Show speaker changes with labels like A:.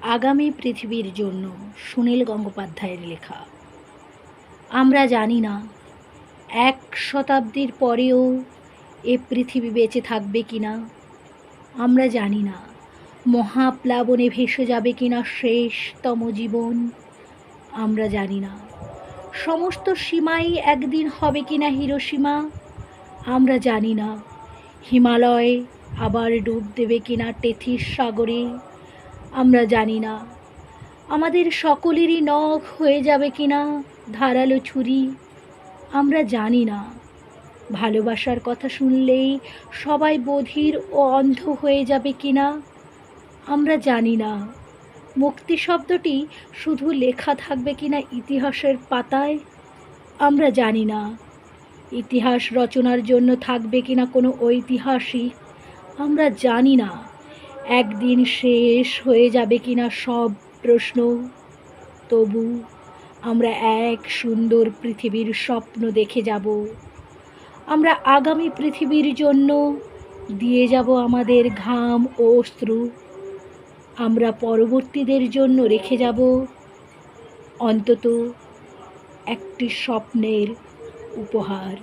A: আগামী পৃথিবীর জন্য সুনীল গঙ্গোপাধ্যায়ের লেখা। আমরা জানি না 1 শতাব্দীর পরেও এ পৃথিবী বেঁচে থাকবে কিনা। আমরা জানি না মহাপ্লাবনে ভেসে যাবে কিনা শেষতম জীবন। আমরা জানি না সমস্ত সীমাই একদিন হবে কিনা হিরোশিমা। আমরা জানি না হিমালয় আবার ডুব দেবে কিনা টেথিস সাগরে। আমরা জানি না আমাদের সকলেরই নখ হয়ে যাবে কিনা ধারালো ছুরি। আমরা জানি না ভালোবাসার কথা শুনলেই সবাই বধির ও অন্ধ হয়ে যাবে কিনা। আমরা জানি না মুক্তি শব্দটি শুধু লেখা থাকবে কিনা ইতিহাসের পাতায়। আমরা জানি না ইতিহাস রচনার জন্য থাকবে কিনা কোনো ঐতিহাসিক। আমরা জানি না একদিন শেষ হয়ে যাবে কিনা সব প্রশ্ন। তবু আমরা এক সুন্দর পৃথিবীর স্বপ্ন দেখে যাব। আমরা আগামী পৃথিবীর জন্য দিয়ে যাব আমাদের ঘাম ও অশ্রু। আমরা পরবর্তীদের জন্য রেখে যাব অন্তত একটি স্বপ্নের উপহার।